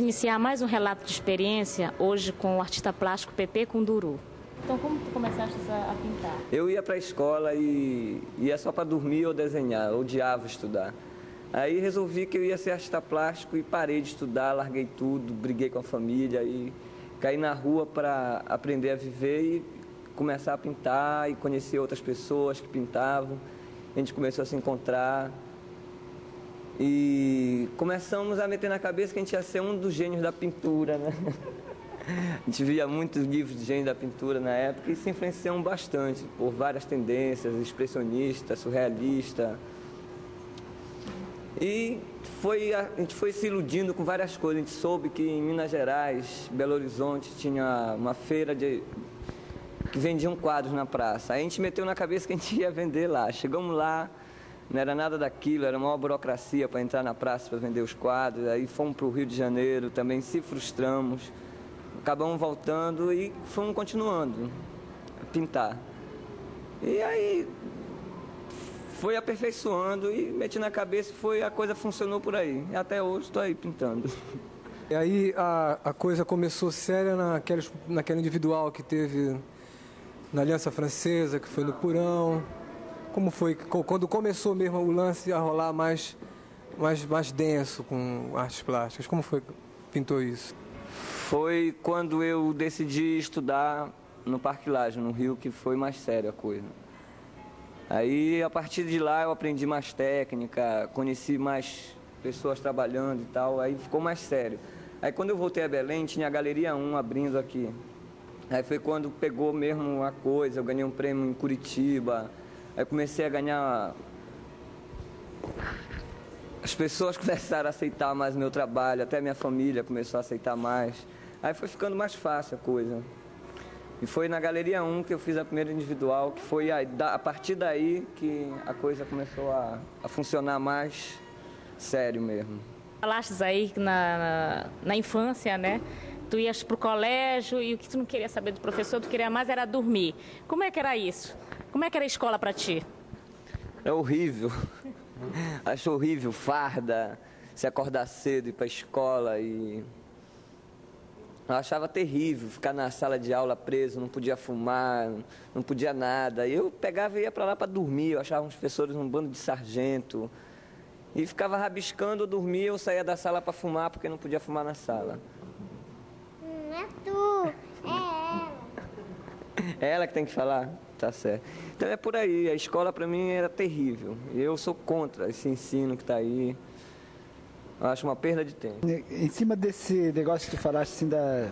iniciar mais um relato de experiência hoje com o artista plástico Pepe Kunduru. Então, como tu começaste a pintar? Eu ia para a escola e ia só para dormir ou desenhar, eu odiava estudar. Aí resolvi que eu ia ser artista plástico e parei de estudar, larguei tudo, briguei com a família e caí na rua para aprender a viver e começar a pintar e conhecer outras pessoas que pintavam. A gente começou a se encontrar e começamos a meter na cabeça que a gente ia ser um dos gênios da pintura, né? A gente via muitos livros de gênio da pintura na época e se influenciamos bastante por várias tendências, expressionista, surrealista. E a gente foi se iludindo com várias coisas. A gente soube que em Minas Gerais, Belo Horizonte, tinha uma feira que vendiam quadros na praça. Aí a gente meteu na cabeça que a gente ia vender lá. Chegamos lá, não era nada daquilo, era uma burocracia para entrar na praça para vender os quadros. Aí fomos para o Rio de Janeiro, também se frustramos. Acabamos voltando e fomos continuando a pintar. E aí foi aperfeiçoando e meti na cabeça e a coisa funcionou por aí. E até hoje estou aí pintando. E aí a coisa começou séria naquela individual que teve na Aliança Francesa, que foi no Purão. Como foi quando começou mesmo o lance a rolar mais denso com artes plásticas? Como foi que pintou isso? Foi quando eu decidi estudar no Parque Lage, no Rio, que foi mais séria a coisa. Aí, a partir de lá, eu aprendi mais técnica, conheci mais pessoas trabalhando e tal, aí ficou mais sério. Aí, quando eu voltei a Belém, tinha a Galeria 1 abrindo aqui. Aí foi quando pegou mesmo a coisa, eu ganhei um prêmio em Curitiba, aí comecei a ganhar... As pessoas começaram a aceitar mais o meu trabalho, até minha família começou a aceitar mais. Aí foi ficando mais fácil a coisa. E foi na Galeria 1 que eu fiz a primeira individual, que foi a partir daí que a coisa começou a funcionar mais sério mesmo. Falaste aí que na infância, né? Tu ias pro colégio e o que tu não queria saber do professor, tu queria mais era dormir. Como é que era isso? Como é que era a escola para ti? É horrível. Acho horrível, farda, se acordar cedo, ir para a escola e... Eu achava terrível ficar na sala de aula preso, não podia fumar, não podia nada. E eu pegava e ia para lá para dormir, eu achava uns professores um bando de sargento. E ficava rabiscando, eu dormia, eu saía da sala para fumar porque não podia fumar na sala. Não é tu, é ela. É ela que tem que falar? Tá certo. Então é por aí, a escola para mim era terrível. E eu sou contra esse ensino que está aí. Eu acho uma perda de tempo. Em cima desse negócio que tu falaste assim da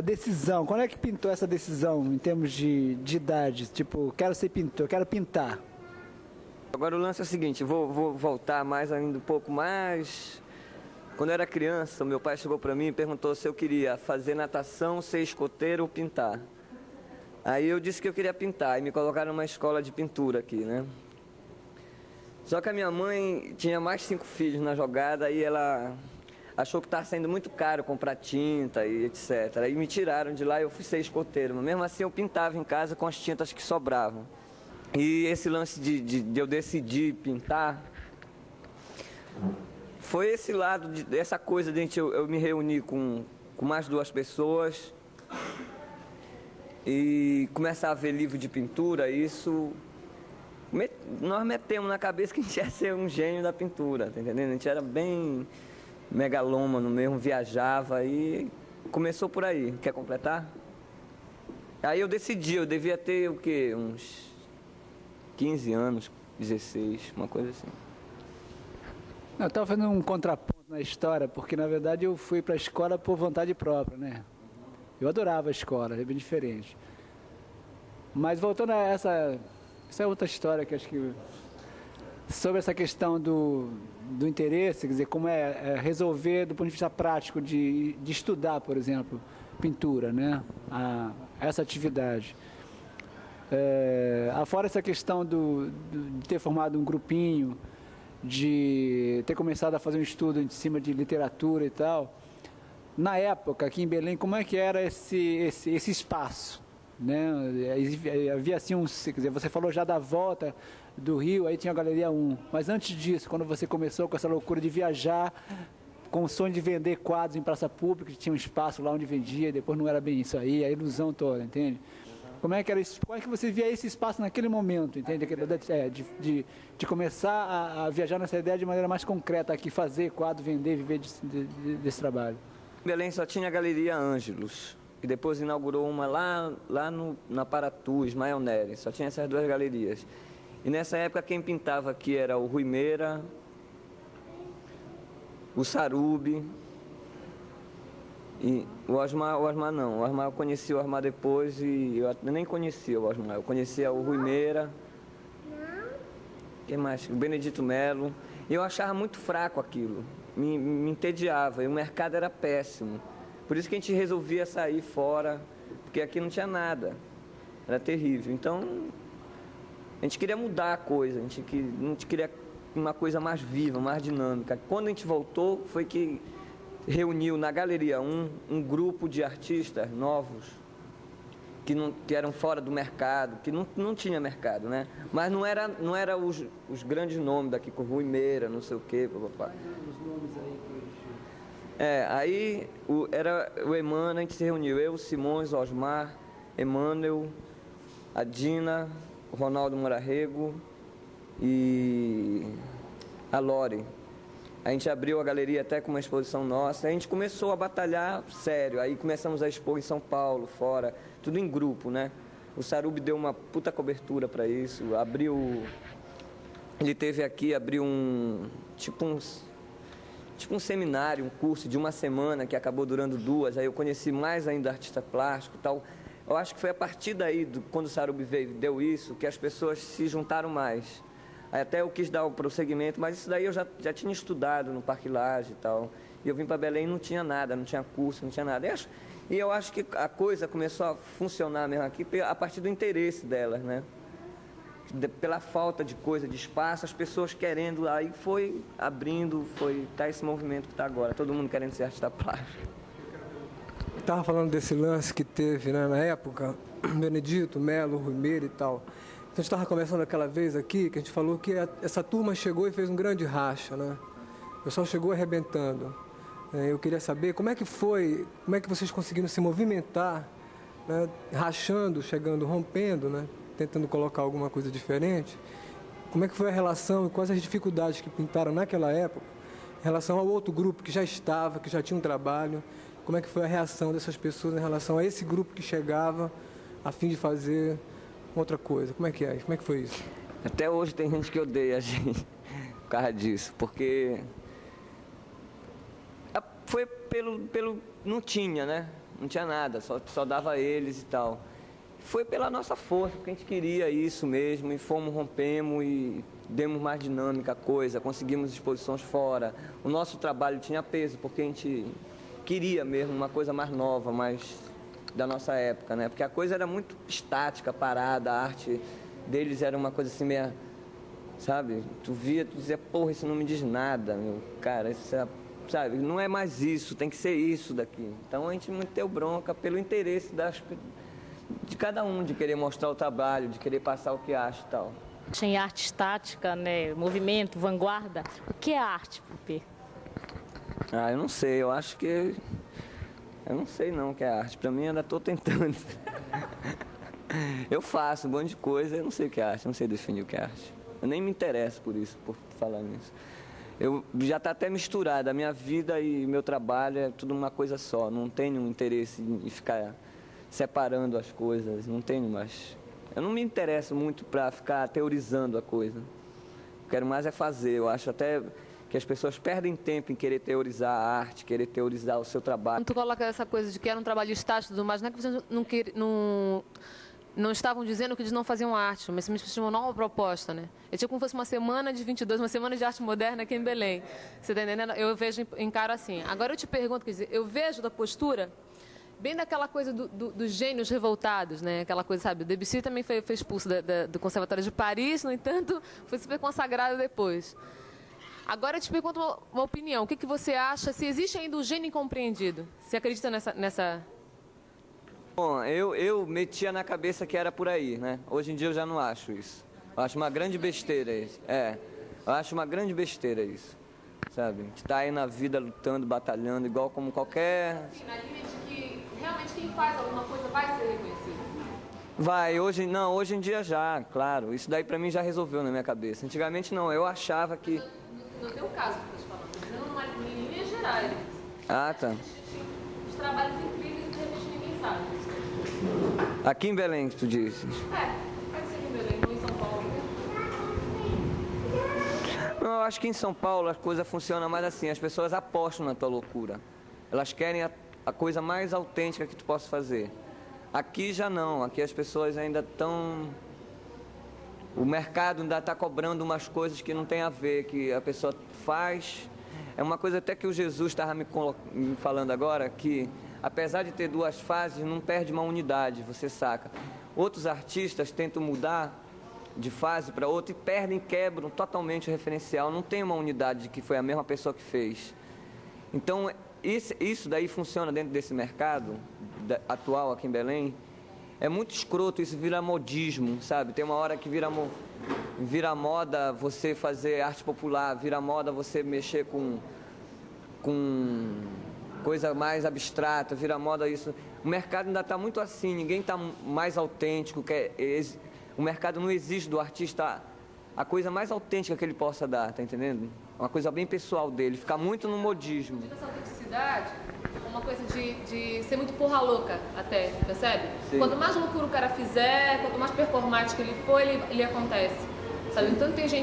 decisão, quando é que pintou essa decisão em termos de idade? Tipo, quero ser pintor, quero pintar. Agora o lance é o seguinte, vou voltar mais ainda um pouco mais. Quando eu era criança, meu pai chegou para mim e perguntou se eu queria fazer natação, ser escoteiro ou pintar. Aí eu disse que eu queria pintar e me colocaram numa escola de pintura aqui, né? Só que a minha mãe tinha mais 5 filhos na jogada e ela achou que estava sendo muito caro comprar tinta e etc. Aí me tiraram de lá e eu fui ser escoteiro. Mas mesmo assim eu pintava em casa com as tintas que sobravam. E esse lance de eu decidir pintar, foi esse lado, essa coisa de eu me reunir com mais 2 pessoas e começar a ver livro de pintura, isso... Nós metemos na cabeça que a gente ia ser um gênio da pintura, tá entendendo? A gente era bem megalômano mesmo, viajava e começou por aí. Quer completar? Aí eu decidi, eu devia ter o quê? Uns 15 anos, 16, uma coisa assim. Eu estava fazendo um contraponto na história, porque na verdade eu fui para a escola por vontade própria, né? Eu adorava a escola, é bem diferente. Mas voltando a essa é outra história que acho que... Sobre essa questão do interesse, quer dizer, como é resolver do ponto de vista prático de estudar, por exemplo, pintura, né? Essa atividade. Afora essa questão de ter formado um grupinho, de ter começado a fazer um estudo em cima de literatura e tal, na época, aqui em Belém, como é que era esse espaço? Né? Havia assim quer dizer, você falou já da volta do Rio, aí tinha a Galeria 1, mas antes disso, quando você começou com essa loucura de viajar com o sonho de vender quadros em praça pública, que tinha um espaço lá onde vendia, depois não era bem isso aí, a ilusão toda, entende? Como é que era isso? Como é que você via esse espaço naquele momento, entende? De começar a viajar nessa ideia de maneira mais concreta aqui, fazer quadro, vender, viver desse trabalho. Belém só tinha a Galeria Ângelos, e depois inaugurou uma lá na Paratu, Ismael Neri, só tinha essas duas galerias. E nessa época quem pintava aqui era o Rui Meira, o Sarube, e o Osmar não. O Osmar, eu conheci o Osmar depois e eu nem conhecia o Osmar. Eu conhecia o Rui Meira, quem mais? O Benedito Melo. E eu achava muito fraco aquilo, me entediava, e o mercado era péssimo. Por isso que a gente resolvia sair fora, porque aqui não tinha nada, era terrível. Então, a gente queria mudar a coisa, a gente queria uma coisa mais viva, mais dinâmica. Quando a gente voltou, foi que reuniu na Galeria 1 um grupo de artistas novos que eram fora do mercado, que não tinha mercado, né? Mas não era os grandes nomes daqui, com Rui Meira, não sei o quê, papapá. Aí era o Emmanuel, a gente se reuniu, eu, Simões, Osmar, Emmanuel, a Dina, o Ronaldo Morarrego e a Lore. A gente abriu a galeria até com uma exposição nossa, a gente começou a batalhar sério, aí começamos a expor em São Paulo, fora, tudo em grupo, né? O Sarube deu uma puta cobertura para isso, ele teve aqui, abriu tipo um seminário, um curso de uma semana que acabou durando 2, aí eu conheci mais ainda artista plástico e tal. Eu acho que foi a partir daí, quando o Sarube deu isso, que as pessoas se juntaram mais. Aí até eu quis dar o prosseguimento, mas isso daí eu já tinha estudado no Parque Lage e tal. E eu vim para Belém e não tinha nada, não tinha curso, não tinha nada. E eu acho que a coisa começou a funcionar mesmo aqui a partir do interesse delas, né? Pela falta de coisa, de espaço, as pessoas querendo, aí foi abrindo, tá esse movimento que está agora, todo mundo querendo ser artista plástico. Estava falando desse lance que teve, né, na época, Benedito, Melo, Rui Meira e tal. Então, a gente estava conversando aquela vez aqui, que a gente falou que essa turma chegou e fez um grande racha, né? O pessoal chegou arrebentando. Eu queria saber como é que foi, como é que vocês conseguiram se movimentar, né, rachando, chegando, rompendo, né, tentando colocar alguma coisa diferente. Como é que foi a relação e quais as dificuldades que pintaram naquela época em relação ao outro grupo que já estava, que já tinha um trabalho? Como é que foi a reação dessas pessoas em relação a esse grupo que chegava a fim de fazer outra coisa? Como é que é? Como é que foi isso? Até hoje tem gente que odeia a gente por causa disso, porque foi pelo não tinha, né? Não tinha nada, só dava eles e tal. Foi pela nossa força, porque a gente queria isso mesmo, e rompemos e demos mais dinâmica à coisa, conseguimos exposições fora. O nosso trabalho tinha peso, porque a gente queria mesmo uma coisa mais nova, mais da nossa época, né? Porque a coisa era muito estática, parada, a arte deles era uma coisa assim meio, sabe? Tu via, tu dizia, porra, isso não me diz nada, meu cara, isso é, sabe? Não é mais isso, tem que ser isso daqui. Então a gente meteu bronca pelo interesse de cada um, de querer mostrar o trabalho, de querer passar o que acha e tal. Tem arte estática, né? Movimento, vanguarda. O que é arte, Pupi? Eu não sei, eu acho que... Eu não sei não o que é arte, pra mim ainda estou tentando. Eu faço um monte de coisa, eu não sei o que é arte, não sei definir o que é arte. Eu nem me interesso por isso, por falar nisso. Já está até misturado, a minha vida e meu trabalho é tudo uma coisa só, não tenho interesse em ficar separando as coisas, não tenho mais. Eu não me interesso muito para ficar teorizando a coisa. Eu quero mais é fazer, eu acho até que as pessoas perdem tempo em querer teorizar a arte, querer teorizar o seu trabalho. Quando tu coloca essa coisa de que era um trabalho estático e tudo mais, não é que vocês não estavam dizendo que eles não faziam arte, mas me tinha uma nova proposta, né? É tipo como fosse uma semana de 22, uma semana de arte moderna aqui em Belém. Você está entendendo? Eu vejo, encaro assim. Agora eu te pergunto, quer dizer, eu vejo da postura bem daquela coisa dos gênios revoltados, né? Aquela coisa, sabe? O Debussy também foi expulso do Conservatório de Paris, no entanto, foi super consagrado depois. Agora eu te pergunto uma opinião. O que você acha? Se existe ainda o gênio incompreendido? Você acredita nessa... Bom, eu metia na cabeça que era por aí, né? Hoje em dia eu já não acho isso. Eu acho uma grande besteira isso. Eu acho uma grande besteira isso. sabe? A gente tá aí na vida lutando, batalhando, igual como qualquer... Sim, na linha de que realmente quem faz alguma coisa vai ser reconhecido. Vai, hoje em dia já, claro. Isso daí pra mim já resolveu na minha cabeça. Antigamente não, eu achava que... No teu caso, que eu estou te falando, dizendo em linhas gerais. Ah, tá. Os trabalhos incríveis que de repente ninguém sabe. Aqui em Belém, que tu disse. Pode ser em Belém, ou em São Paulo. Não, eu acho que em São Paulo a coisa funciona mais assim, as pessoas apostam na tua loucura. Elas querem a coisa mais autêntica que tu possa fazer. Aqui já não, aqui as pessoas ainda estão... O mercado ainda está cobrando umas coisas que não tem a ver, que a pessoa faz. É uma coisa até que o Jesus estava me falando agora, que apesar de ter duas fases, não perde uma unidade, você saca. Outros artistas tentam mudar de fase para outra e perdem, quebram totalmente o referencial. Não tem uma unidade de que foi a mesma pessoa que fez. Então, isso daí funciona dentro desse mercado atual aqui em Belém. É muito escroto, isso vira modismo, sabe? Tem uma hora que vira moda você fazer arte popular, vira moda você mexer com coisa mais abstrata, vira moda isso. O mercado ainda está muito assim, ninguém está mais autêntico. O mercado não exige do artista a coisa mais autêntica que ele possa dar, tá entendendo? Uma coisa bem pessoal dele, ficar muito no modismo. Essa autenticidade é uma coisa de ser muito porra louca até, percebe? Sim. Quanto mais loucura o cara fizer, quanto mais performático ele for, ele acontece, sabe? Então tem gente